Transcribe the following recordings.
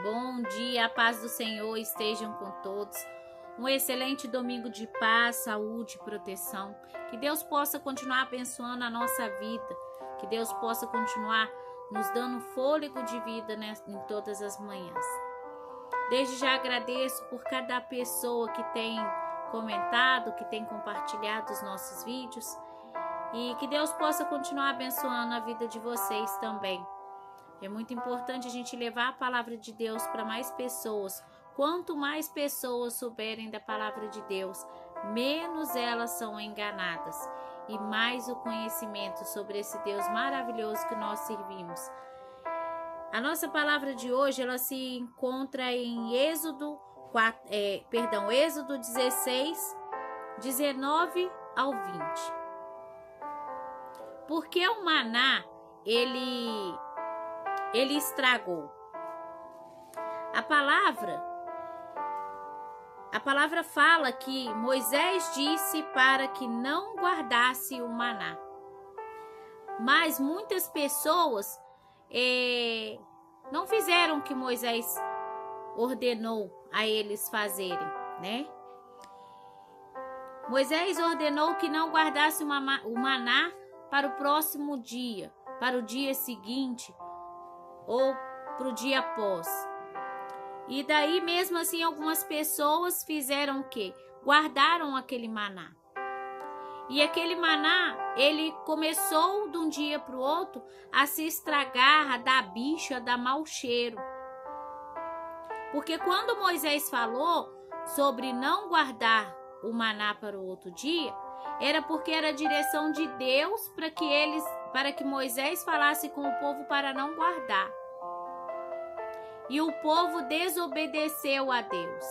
Bom dia, a paz do Senhor estejam com todos. Um excelente domingo de paz, saúde e proteção. Que Deus possa continuar abençoando a nossa vida. Que Deus possa continuar nos dando fôlego de vida em todas as manhãs. Desde já agradeço por cada pessoa que tem comentado, que tem compartilhado os nossos vídeos. E que Deus possa continuar abençoando a vida de vocês também. É muito importante a gente levar a palavra de Deus para mais pessoas. Quanto mais pessoas souberem da palavra de Deus, menos elas são enganadas. E mais o conhecimento sobre esse Deus maravilhoso que nós servimos. A nossa palavra de hoje, ela se encontra em Êxodo 16, 19 ao 20. Porque o maná, ele estragou. A palavra fala que Moisés disse para que não guardasse o maná. Mas muitas pessoas não fizeram o que Moisés ordenou a eles fazerem, né? Moisés ordenou que não guardasse o maná para o próximo dia, para o dia seguinte ou para o dia após. E daí mesmo assim algumas pessoas fizeram o quê? Guardaram aquele maná. E aquele maná, ele começou de um dia para o outro a se estragar, a dar bicho, a dar mau cheiro. Porque quando Moisés falou sobre não guardar o maná para o outro dia, era porque era a direção de Deus para que Moisés falasse com o povo para não guardar. E o povo desobedeceu a Deus.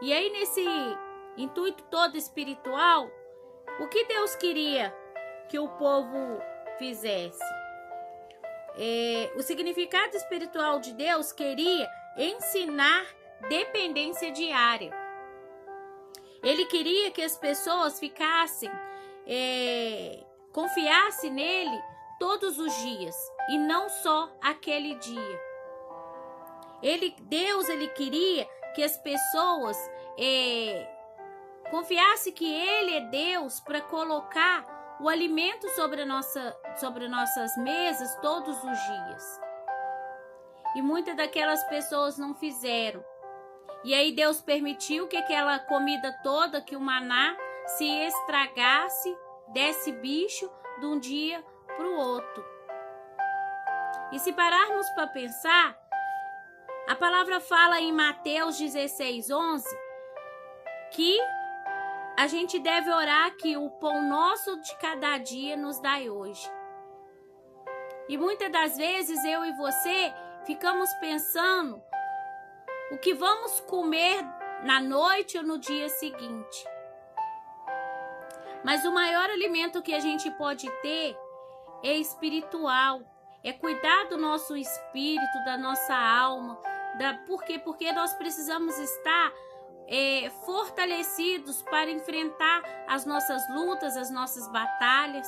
E aí nesse intuito todo espiritual, o que Deus queria que o povo fizesse? O significado espiritual de Deus queria ensinar dependência diária. Ele queria que as pessoas confiassem nele todos os dias e não só aquele dia. Deus queria que as pessoas confiassem que Ele é Deus para colocar o alimento sobre nossas mesas todos os dias. E muitas daquelas pessoas não fizeram. E aí Deus permitiu que aquela comida toda, que o maná se estragasse, desse bicho de um dia para o outro. E se pararmos para pensar, a palavra fala em Mateus 16:11 que a gente deve orar que o pão nosso de cada dia nos dai hoje. E muitas das vezes eu e você ficamos pensando o que vamos comer na noite ou no dia seguinte. Mas o maior alimento que a gente pode ter é espiritual. É cuidar do nosso espírito, da nossa alma. Por quê? Porque nós precisamos estar fortalecidos para enfrentar as nossas lutas, as nossas batalhas.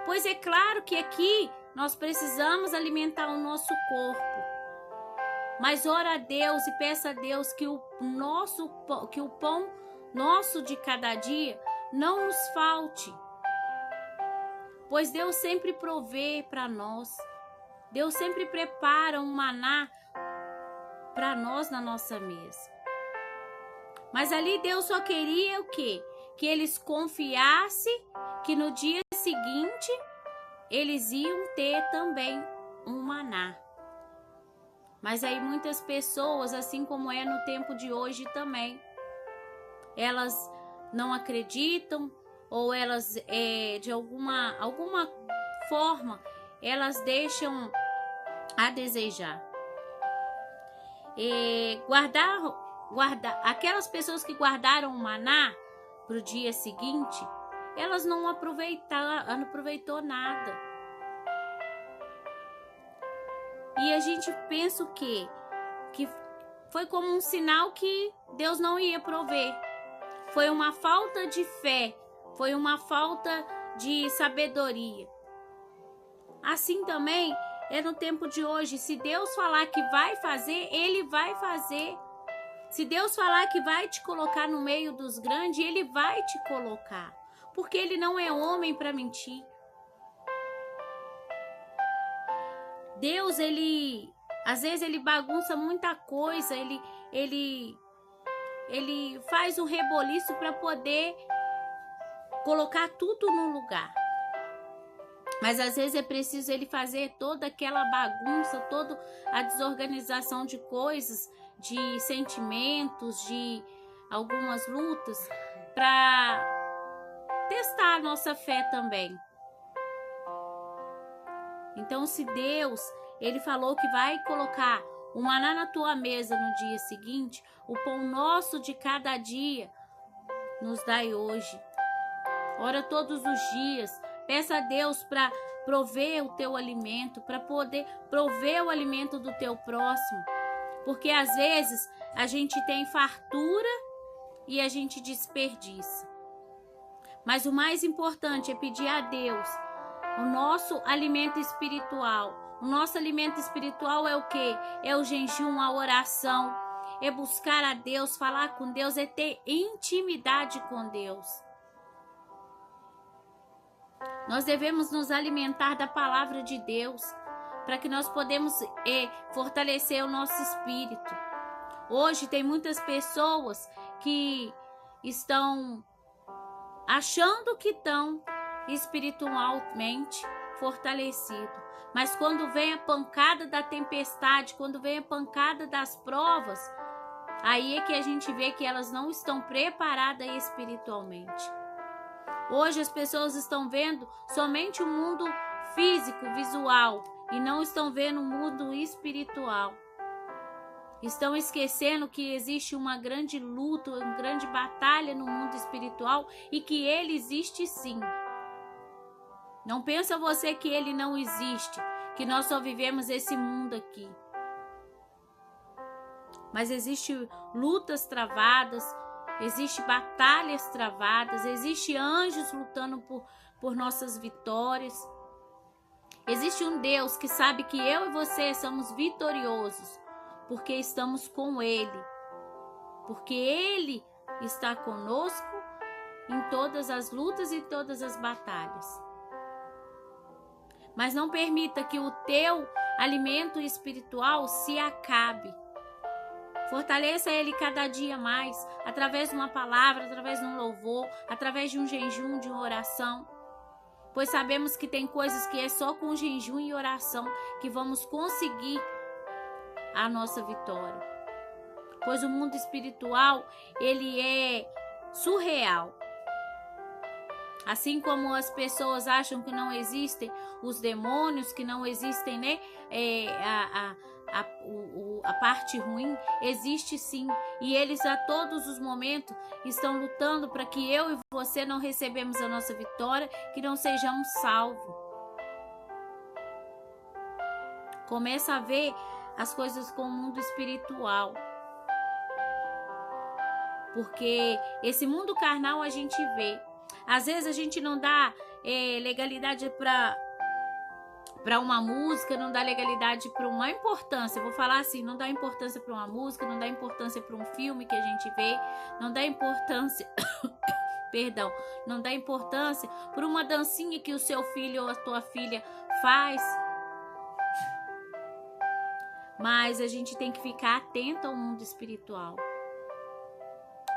Pois é claro que aqui nós precisamos alimentar o nosso corpo. Mas ora a Deus e peça a Deus que o pão nosso de cada dia não nos falte. Pois Deus sempre provê para nós. Deus sempre prepara um maná para nós na nossa mesa. Mas ali Deus só queria o quê? Que eles confiassem que no dia seguinte eles iam ter também um maná. Mas aí muitas pessoas, assim como é no tempo de hoje também, elas não acreditam ou elas de alguma forma elas deixam a desejar. Aquelas pessoas que guardaram o maná para o dia seguinte, elas não aproveitou nada. E a gente pensa o quê? Que foi como um sinal que Deus não ia prover. Foi uma falta de fé, foi uma falta de sabedoria. Assim também é no tempo de hoje. Se Deus falar que vai fazer, Ele vai fazer. Se Deus falar que vai te colocar no meio dos grandes, Ele vai te colocar. Porque Ele não é homem para mentir. Deus, às vezes Ele bagunça muita coisa, Ele faz um reboliço para poder colocar tudo no lugar. Mas às vezes é preciso Ele fazer toda aquela bagunça, toda a desorganização de coisas, de sentimentos, de algumas lutas, para testar a nossa fé também. Então, se Deus, Ele falou que vai colocar o maná na tua mesa no dia seguinte, o pão nosso de cada dia nos dai hoje. Ora todos os dias, peça a Deus para prover o teu alimento, para poder prover o alimento do teu próximo. Porque às vezes a gente tem fartura e a gente desperdiça. Mas o mais importante é pedir a Deus o nosso alimento espiritual. O nosso alimento espiritual é o quê? É o jejum, a oração, é buscar a Deus, falar com Deus, é ter intimidade com Deus. Nós devemos nos alimentar da palavra de Deus, para que nós podemos fortalecer o nosso espírito. Hoje tem muitas pessoas que estão achando que estão espiritualmente fortalecidos, mas quando vem a pancada da tempestade, quando vem a pancada das provas, aí é que a gente vê que elas não estão preparadas espiritualmente. Hoje as pessoas estão vendo somente o mundo físico, visual, e não estão vendo o mundo espiritual. Estão esquecendo que existe uma grande luta, uma grande batalha no mundo espiritual e que ele existe sim. Não pensa você que ele não existe, que nós só vivemos esse mundo aqui. Mas existem lutas travadas, existem batalhas travadas, existem anjos lutando por nossas vitórias. Existe um Deus que sabe que eu e você somos vitoriosos, porque estamos com Ele. Porque Ele está conosco em todas as lutas e todas as batalhas. Mas não permita que o teu alimento espiritual se acabe. Fortaleça ele cada dia mais, através de uma palavra, através de um louvor, através de um jejum, de uma oração. Pois sabemos que tem coisas que é só com jejum e oração que vamos conseguir a nossa vitória. Pois o mundo espiritual, ele é surreal. Assim como as pessoas acham que não existem os demônios, que não existem, né, a parte ruim, existe sim. E eles a todos os momentos estão lutando para que eu e você não recebamos a nossa vitória, que não sejamos salvos. Começa a ver as coisas com o mundo espiritual. Porque esse mundo carnal a gente vê. Às vezes a gente não dá legalidade para uma música, não dá legalidade para uma importância. Eu vou falar assim, não dá importância para uma música, não dá importância para um filme que a gente vê, não dá importância, perdão, não dá importância por uma dancinha que o seu filho ou a tua filha faz. Mas a gente tem que ficar atento ao mundo espiritual.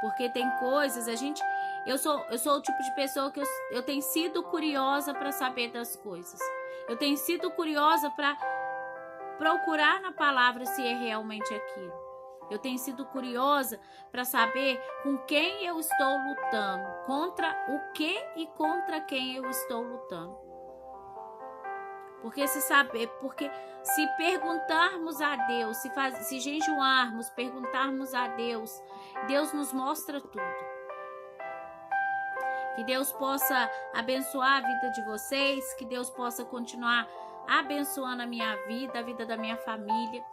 Porque tem coisas, eu sou o tipo de pessoa que eu tenho sido curiosa para saber das coisas. Eu tenho sido curiosa para procurar na palavra se é realmente aquilo. Eu tenho sido curiosa para saber com quem eu estou lutando, contra o que e contra quem eu estou lutando. Porque se perguntarmos a Deus, se jejuarmos, perguntarmos a Deus, Deus nos mostra tudo. Que Deus possa abençoar a vida de vocês, que Deus possa continuar abençoando a minha vida, a vida da minha família.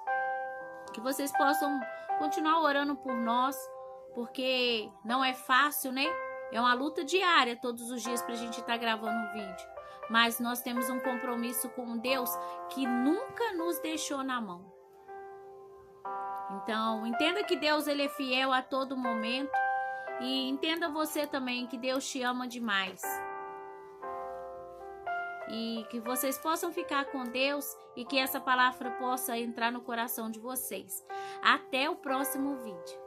Que vocês possam continuar orando por nós, porque não é fácil, né? É uma luta diária todos os dias pra gente estar gravando um vídeo. mas nós temos um compromisso com Deus que nunca nos deixou na mão. Então, entenda que Deus ele é fiel a todo momento e entenda você também que Deus te ama demais. E que vocês possam ficar com Deus e que essa palavra possa entrar no coração de vocês. Até o próximo vídeo.